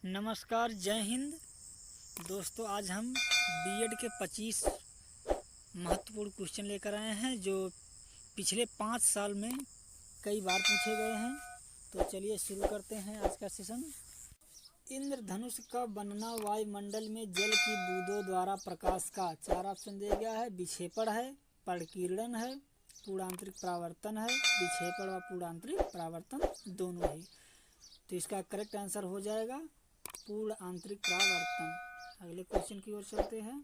नमस्कार, जय हिंद। दोस्तों, आज हम बीएड के 25 महत्वपूर्ण क्वेश्चन लेकर आए हैं जो पिछले 5 साल में कई बार पूछे गए हैं। तो चलिए शुरू करते हैं आज का सेशन। इंद्रधनुष का बनना वायुमंडल में जल की बूंदों द्वारा प्रकाश का 4 ऑप्शन दिया गया है। विक्षेपण है, परिकीर्णन है, पूर्णांतरिक परावर्तन है। विक्षेपण व पूर्णांतरिक परावर्तन दोनों ही। तो इसका करेक्ट आंसर हो जाएगा पूर्ण आंतरिक परावर्तन। अगले क्वेश्चन की ओर चलते हैं।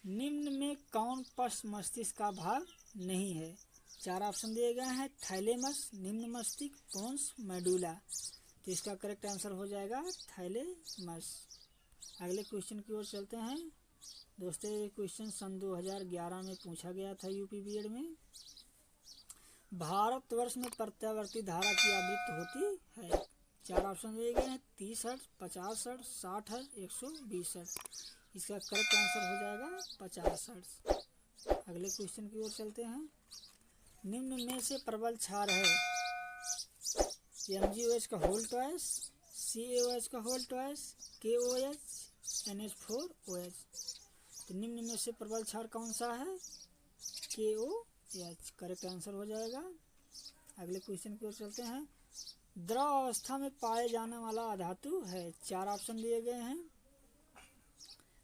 निम्न में कौन पश्च मस्तिष्क का भाग नहीं है? 4 ऑप्शन दिए गए हैं। थैलेमस, निम्न मस्तिष्क, पोन्स, मेडुला। तो इसका करेक्ट आंसर हो जाएगा थैलेमस। अगले क्वेश्चन की ओर चलते हैं। दोस्तों, ये क्वेश्चन सन 2011 में पूछा गया था यूपी बीएड में। भारतवर्ष में प्रत्यावर्ती धारा की आवृत्ति होती है? 4 ऑप्शन दिए गए हैं। 30 हर्ट्ज, 50 हर्ट्ज, 60 हर्ट्ज, 120 हर्ट्ज। इसका करेक्ट आंसर हो जाएगा 50 हर्ट्ज। अगले क्वेश्चन की ओर चलते हैं। निम्न में से प्रबल क्षार है? MgOH का होल ट्वाइस, CaOH का होल ट्वाइस, KOH, NH4OH। तो निम्न में से प्रबल क्षार कौन सा है? KOH करेक्ट आंसर हो जाएगा। अगले क्वेश्चन की ओर चलते हैं। द्रव अवस्था में पाए जाने वाला अधातु है? 4 ऑप्शन दिए गए हैं।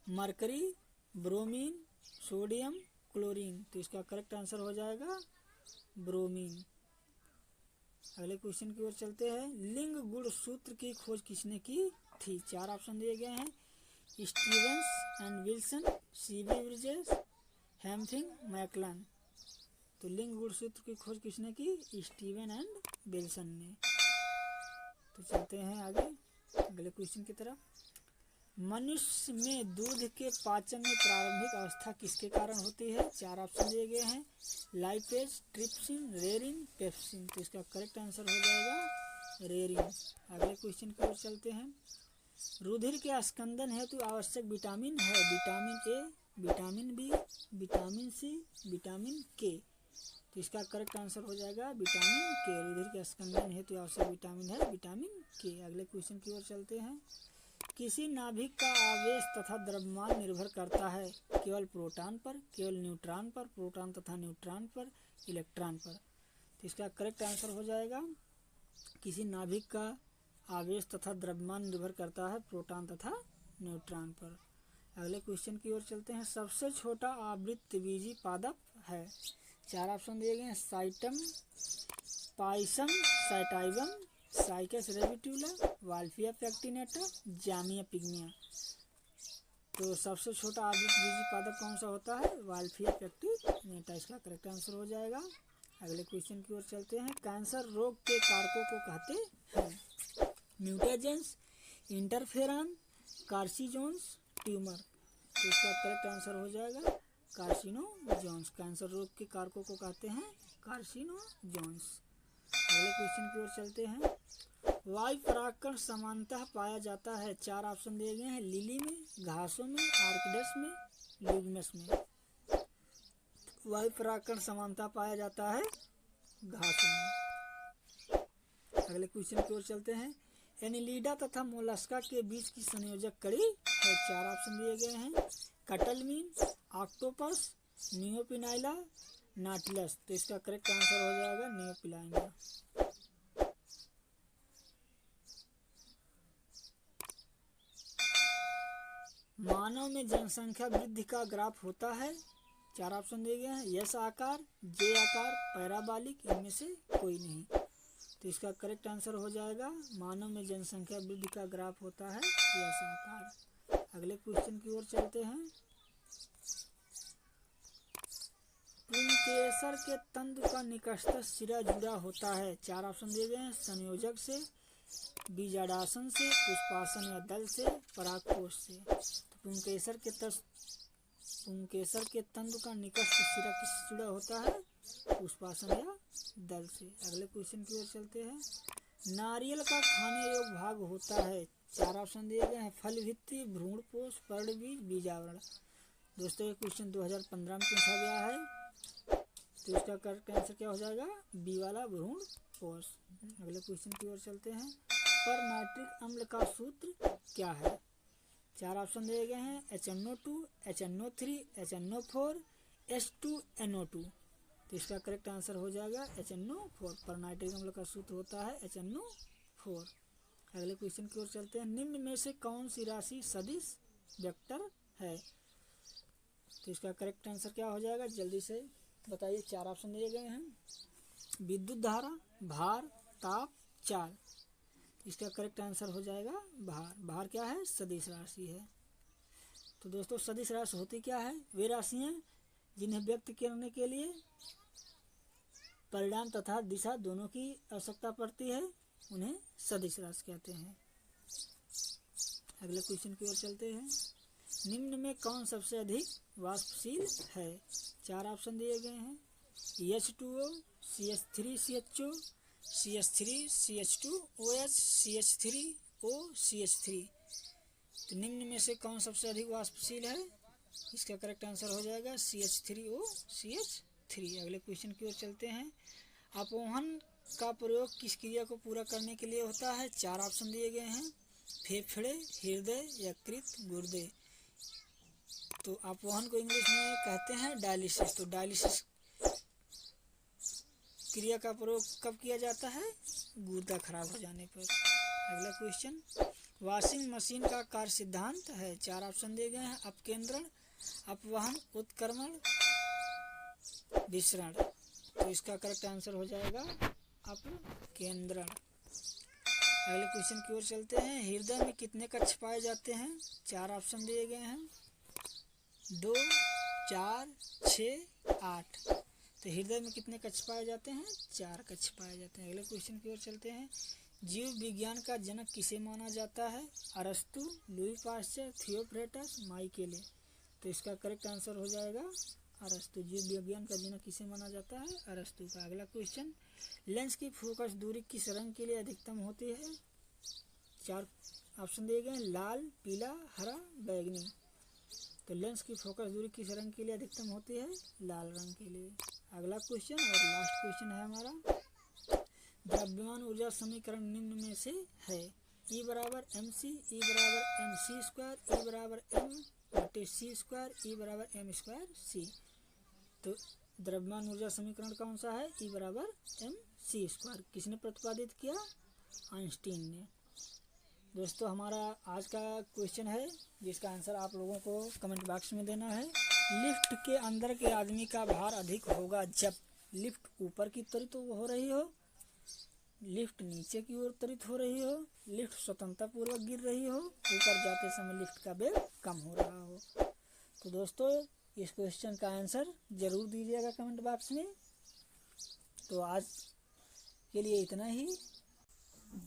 Mercury, bromine, sodium, chlorine. तो इसका करेक्ट आंसर हो जाएगा ब्रोमीन। अगले क्वेश्चन की ओर चलते हैं। लिंग गुण सूत्र की खोज किसने की थी? 4 ऑप्शन दिए गए हैं। Stevens and Wilson, CB Bridges, Henking, McClung. तो लिंग गुण सूत्र की खोज किसने की? स्टीवन एंड विल्सन ने। तो चलते हैं आगे अगले क्वेश्चन की तरफ। मनुष्य में दूध के पाचन में प्रारंभिक अवस्था किसके कारण होती है? 4 ऑप्शन दिए गए हैं। Lipase, trypsin, renin, pepsin. तो इसका करेक्ट आंसर हो जाएगा रेरिन। अगले क्वेश्चन की ओर चलते हैं। रुधिर के स्कंदन हेतु आवश्यक विटामिन है? Vitamin A, vitamin B, vitamin C, vitamin K. तो इसका करेक्ट आंसर हो जाएगा विटामिन के। रुधिर के स्कंदन हेतु आवश्यक विटामिन है विटामिन के। अगले क्वेश्चन की ओर चलते हैं। किसी नाभिक का आवेश तथा द्रव्यमान निर्भर करता है? केवल प्रोटॉन पर, केवल न्यूट्रॉन पर, प्रोटॉन तथा न्यूट्रॉन पर, इलेक्ट्रॉन पर। तो इसका करेक्ट आंसर हो जाएगा किसी नाभिक का आवेश तथा द्रव्यमान निर्भर करता है प्रोटॉन तथा न्यूट्रॉन पर। अगले क्वेश्चन की ओर चलते हैं। सबसे छोटा आवृत्तबीजी पादप है? 4 ऑप्शन दिए गए हैं। साइटम, पाइसम, साइटाइवम, साइकस रेबिट्यूला, वाल्फिया पैक्टिनेटा, जामिया पिग्मिया। तो सबसे छोटा आवृत्तबीजी पादप कौन सा होता है? वाल्फिया पैक्टिनेटा। इसका करेक्ट आंसर हो जाएगा। अगले क्वेश्चन की ओर चलते हैं। कैंसर रोग के कारकों को कहते हैं? Mutagens, interferon, carcinogens, tumour. तो इसका करेक्ट आंसर हो जाएगा कार्सिनोजेंस। कैंसर रोग के कारकों को कहते हैं कार्सिनोजेंस। अगले क्वेश्चन की ओर चलते हैं। वायु परागकण सामान्यतः पाया जाता है? 4 ऑप्शन दिए गए हैं। लिली में, घासों में, आर्किडस में, ल्यूगनस में। वायु परागकण सामान्यतः पाया जाता है घासों में। अगले क्वेश्चन की ओर चलते हैं। एनिलिडा तथा मोलस्का के बीच की संयोजक कड़ी है? 4 ऑप्शन दिए गए हैं। कटलमीन, ऑक्टोपस, नियोपिलाइना, नाटिलस। तो इसका करेक्ट आंसर हो जाएगा नियोपिलाइना। मानव में जनसंख्या वृद्धि का ग्राफ होता है? 4 ऑप्शन दिए गए हैं। एस आकार, जे आकार, पैराबॉलिक, इनमें से कोई नहीं। तो इसका करेक्ट आंसर हो जाएगा मानव में जनसंख्या वृद्धि का ग्राफ होता है एस आकार। अगले क्वेश्चन की ओर चलते हैं। पुंकेसर के तंतु का निकटतम सिरा जुड़ा होता है? 4 ऑप्शन दिए गए हैं। संयोजक से, बीजांडासन से, पुष्पासन या दल से, परागकोश से। तो पुंकेसर के तंतु का निकटतम सिरा किससे जुड़ा होता है? पुष्पासन या दल से। अगले क्वेश्चन की ओर चलते हैं। नारियल का खाने योग्य भाग होता है? 4 ऑप्शन दिए गए हैं। फल भित्ति, भ्रूणपोष, पर्णबीज, बीजावरण। दोस्तों, ये क्वेश्चन 2015 में पूछा गया है। तो इसका करेक्ट आंसर क्या हो जाएगा? बी वाला, भ्रूणपोष। अगले क्वेश्चन की ओर चलते हैं। पर नाइट्रिक अम्ल का सूत्र क्या है? 4 ऑप्शन दिए गए हैं, HNO2, HNO3, HNO4, H2NO2। तो इसका करेक्ट आंसर हो जाएगा HNO4। पर नाइट्रिक अम्ल का सूत्र होता है HNO4। अगले क्वेश्चन की ओर चलते हैं। निम्न में से कौन सी राशि सदिश वेक्टर है? तो इसका करेक्ट आंसर क्या हो जाएगा, जल्दी से बताइए। 4 ऑप्शन दिए गए हैं, विद्युत धारा, भार, ताप, चाल। इसका करेक्ट आंसर हो जाएगा भार। भार क्या है? सदिश राशि है। तो दोस्तों सदिश राशि होती क्या है? वे राशियां जिन्हें व्यक्त करने के लिए परिणाम तथा दिशा दोनों की आवश्यकता पड़ती है, उन्हें सदिश राशि कहते हैं। अगले क्वेश्चन की ओर चलते हैं। निम्न में कौन सबसे अधिक वाष्पशील है? 4 ऑप्शन दिए गए हैं, H2O, CH3CHO, CH3CH2OH, CH3O, CH3। तो निम्न में से कौन सबसे अधिक वाष्पशील है? इसका करेक्ट आंसर हो जाएगा CH3O, CH3। अगले क्वेश्चन की ओर चलते हैं। अपवहन का प्रयोग किस क्रिया को पूरा करने के लिए होता है? 4 ऑप्शन दिए गए हैं, फेफड़े, हृदय, यकृत, गुर्दे। तो अपवहन को इंग्लिश में कहते हैं डायलिसिस। तो डायलिसिस क्रिया का प्रयोग कब किया जाता है? गुर्दा खराब हो जाने पर। अगला क्वेश्चन, वॉशिंग मशीन का कार्य सिद्धांत है। 4 ऑप्शन दिए गए हैं, अपकेंद्रण, अपवहन, उत्क्रमण, विसरण। तो इसका करेक्ट आंसर हो जाएगा अपकेंद्रण। अगले क्वेश्चन की ओर चलते हैं। हृदय में कितने कक्ष पाए जाते हैं? 4 ऑप्शन दिए गए हैं, 2, 4, 6, 8। तो हृदय में कितने कक्ष पाए जाते हैं? 4 कक्ष पाए जाते हैं। अगले क्वेश्चन की ओर चलते हैं। जीव विज्ञान का जनक किसे माना जाता है? अरस्तु, लुई पाश्चर, थियोफ्रेटस, माइकेले। तो इसका करेक्ट आंसर हो जाएगा अरस्तु। जीव विज्ञान का जनक किसे माना जाता है? अरस्तु का। अगला क्वेश्चन, लेंस की फोकस दूरी किस रंग के लिए अधिकतम होती है? 4 ऑप्शन दिए गए हैं, लाल, पीला, हरा, बैंगनी। तो लेंस की फोकस दूरी किस रंग के लिए अधिकतम होती है? लाल रंग के लिए। अगला क्वेश्चन और लास्ट क्वेश्चन है हमारा, द्रव्यमान ऊर्जा समीकरण निम्न में से है? E बराबर mc, E बराबर mc स्क्वायर, E बराबर m/c², E बराबर m²c। तो द्रव्यमान ऊर्जा समीकरण कौन सा है? E बराबर mc²। किसने प्रतिपादित किया? आइंस्टीन ने। दोस्तों हमारा आज का क्वेश्चन है जिसका आंसर आप लोगों को कमेंट बॉक्स में देना है। लिफ्ट के अंदर के आदमी का भार अधिक होगा जब लिफ्ट ऊपर की त्वरित हो रही हो, लिफ्ट नीचे की ओर त्वरित हो रही हो, लिफ्ट स्वतंत्रता पूर्वक गिर रही हो, ऊपर जाते समय लिफ्ट का वेग कम हो रहा हो। तो दोस्तों इस क्वेश्चन का आंसर जरूर दीजिएगा कमेंट बॉक्स में। तो आज के लिए इतना ही।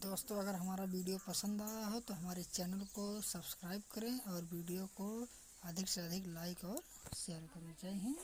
दोस्तों अगर हमारा वीडियो पसंद आया हो तो हमारे चैनल को सब्सक्राइब करें और वीडियो को अधिक से अधिक लाइक और शेयर करें। जय हिंद।